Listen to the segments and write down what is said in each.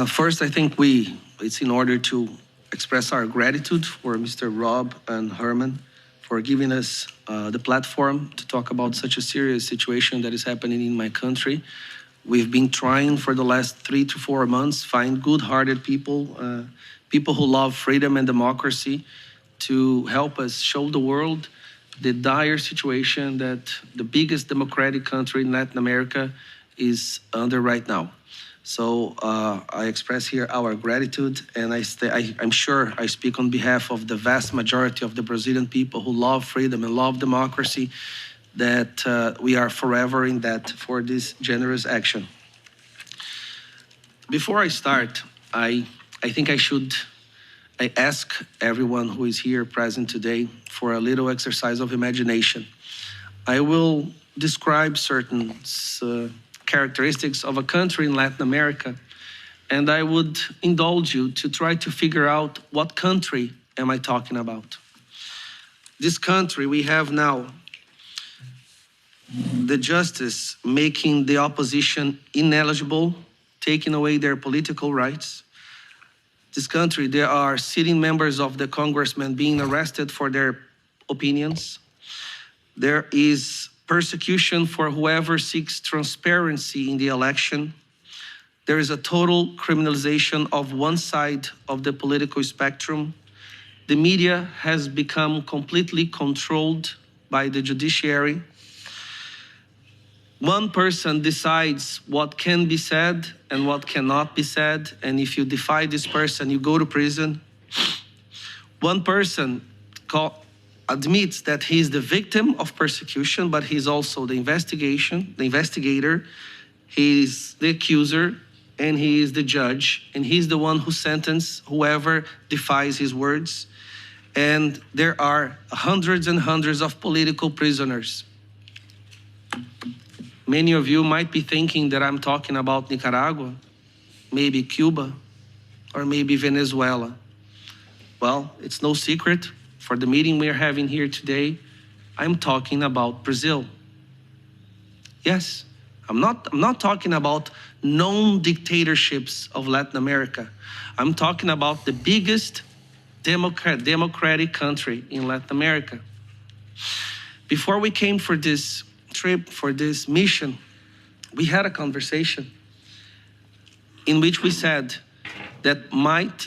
First, I think it's in order to express our gratitude for Mr. Rob and Herman for giving us the platform to talk about such a serious situation that is happening in my country. We've been trying for the last 3 to 4 months, find good-hearted people, people who love freedom and democracy, to help us show the world the dire situation that the biggest democratic country in Latin America is under right now. So I express here our gratitude, and I'm sure I speak on behalf of the vast majority of the Brazilian people who love freedom and love democracy, that we are forever in debt for this generous action. Before I start, I think I ask everyone who is here present today for a little exercise of imagination. I will describe certain characteristics of a country in Latin America, and I would indulge you to try to figure out what country am I talking about. This country we have now, the justice making the opposition ineligible, taking away their political rights. This country, there are sitting members of the congressmen being arrested for their opinions. There is persecution for whoever seeks transparency in the election. There is a total criminalization of one side of the political spectrum. The media has become completely controlled by the judiciary. One person decides what can be said and what cannot be said, and if you defy this person, you go to prison. One person admits that he is the victim of persecution, but he's also the investigator, he is the accuser, and he is the judge, and he's the one who sentences whoever defies his words. And there are hundreds and hundreds of political prisoners. Many of you might be thinking that I'm talking about Nicaragua, maybe Cuba, or maybe Venezuela. Well, it's no secret. For the meeting we're having here today, I'm talking about Brazil. Yes, I'm not talking about known dictatorships of Latin America. I'm talking about the biggest democratic country in Latin America. Before we came for this trip, for this mission, we had a conversation in which we said that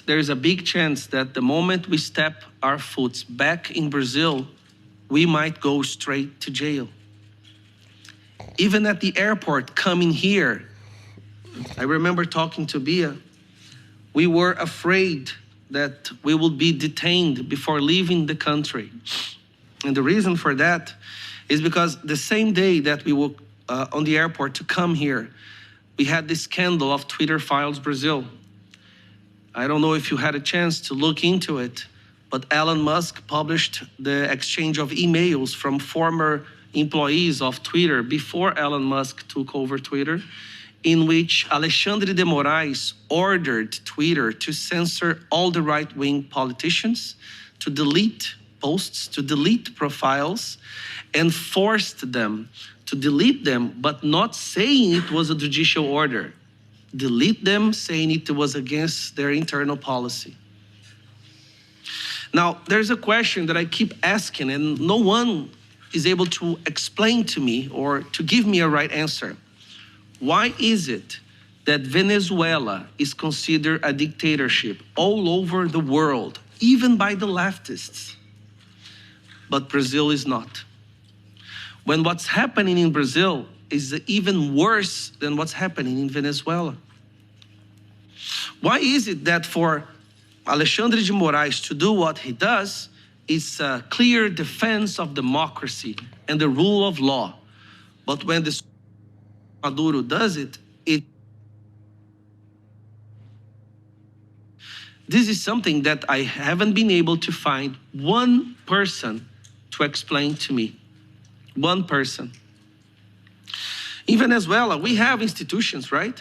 there's a big chance that the moment we step our foot back in Brazil, we might go straight to jail. Even at the airport coming here, I remember talking to Bia, we were afraid that we would be detained before leaving the country. And the reason for that is because the same day that we were on the airport to come here, we had this scandal of Twitter Files Brazil. I don't know if you had a chance to look into it, but Elon Musk published the exchange of emails from former employees of Twitter before Elon Musk took over Twitter, in which Alexandre de Moraes ordered Twitter to censor all the right-wing politicians, to delete posts, to delete profiles, and forced them to delete them, but not saying it was a judicial order. Delete them, saying it was against their internal policy. Now, there's a question that I keep asking, and no one is able to explain to me or to give me a right answer. Why is it that Venezuela is considered a dictatorship all over the world, even by the leftists, but Brazil is not? When what's happening in Brazil is even worse than what's happening in Venezuela. Why is it that for Alexandre de Moraes to do what he does is a clear defense of democracy and the rule of law, but when the Maduro does it, this is something that I haven't been able to find one person to explain to me. One person. In Venezuela, we have institutions, right?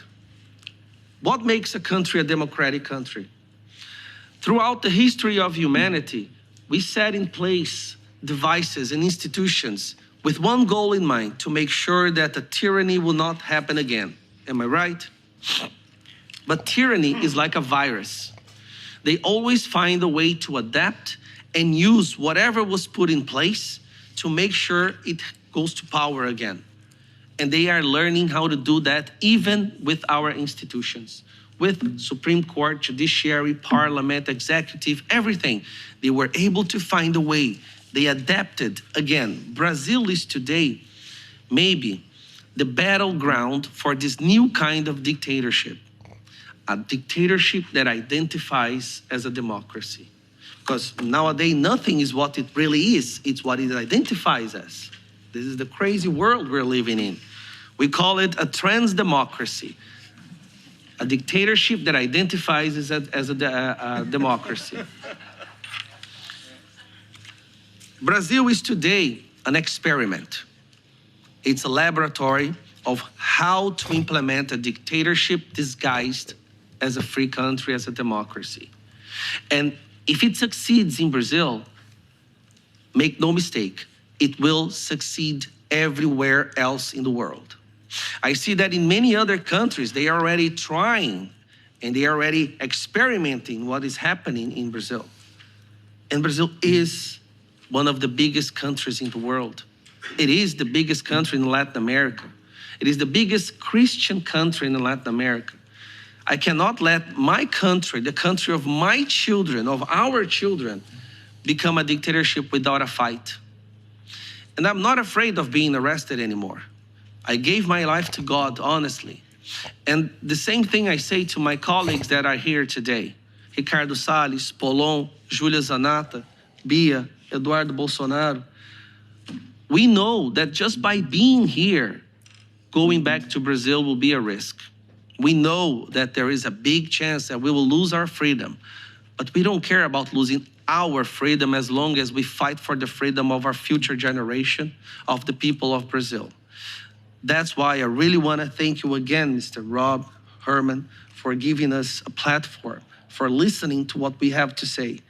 What makes a country a democratic country? Throughout the history of humanity, we set in place devices and institutions with one goal in mind, to make sure that a tyranny will not happen again. Am I right? But tyranny is like a virus. They always find a way to adapt and use whatever was put in place to make sure it goes to power again. And they are learning how to do that even with our institutions, with Supreme Court, Judiciary, Parliament, Executive, everything. They were able to find a way. They adapted again. Brazil is today maybe the battleground for this new kind of dictatorship. A dictatorship that identifies as a democracy. Because nowadays, nothing is what it really is. It's what it identifies as. This is the crazy world we're living in. We call it a trans democracy. A dictatorship that identifies as a democracy. Brazil is today an experiment. It's a laboratory of how to implement a dictatorship disguised as a free country, as a democracy. And if it succeeds in Brazil, make no mistake, it will succeed everywhere else in the world. I see that in many other countries, they are already trying and they are already experimenting what is happening in Brazil. And Brazil is one of the biggest countries in the world. It is the biggest country in Latin America. It is the biggest Christian country in Latin America. I cannot let my country, the country of my children, of our children, become a dictatorship without a fight. And I'm not afraid of being arrested anymore. I gave my life to God, honestly. And the same thing I say to my colleagues that are here today. Ricardo Salles, Polon, Júlia Zanata, Bia, Eduardo Bolsonaro. We know that just by being here, going back to Brazil will be a risk. We know that there is a big chance that we will lose our freedom, but we don't care about losing our freedom as long as we fight for the freedom of our future generation, of the people of Brazil. That's why I really want to thank you again, Mr. Rob Herman, for giving us a platform, for listening to what we have to say.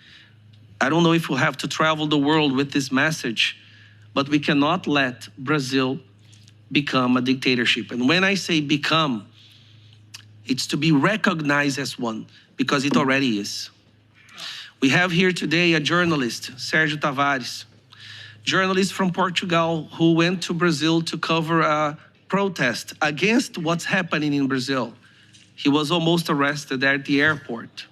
I don't know if we'll have to travel the world with this message, but we cannot let Brazil become a dictatorship. And when I say become, it's to be recognized as one, because it already is. We have here today a journalist, Sérgio Tavares, journalist from Portugal who went to Brazil to cover a protest against what's happening in Brazil. He was almost arrested at the airport.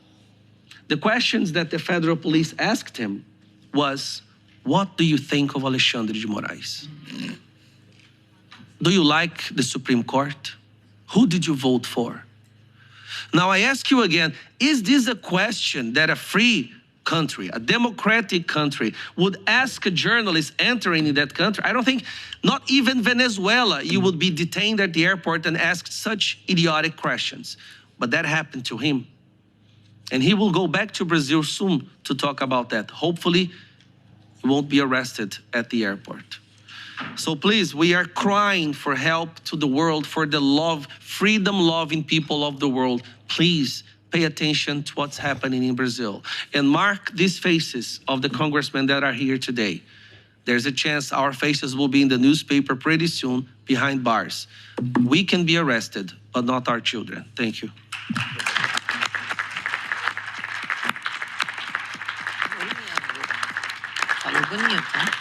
The questions that the federal police asked him was, what do you think of Alexandre de Moraes? Do you like the Supreme Court? Who did you vote for? Now I ask you again, is this a question that a free country, a democratic country, would ask a journalist entering in that country? I don't think, not even Venezuela, you would be detained at the airport and asked such idiotic questions. But that happened to him. And he will go back to Brazil soon to talk about that. Hopefully, he won't be arrested at the airport. So please, we are crying for help to the world, for the love, freedom-loving people of the world. Please pay attention to what's happening in Brazil. And mark these faces of the congressmen that are here today. There's a chance our faces will be in the newspaper pretty soon behind bars. We can be arrested, but not our children. Thank you. Falou bonito, né?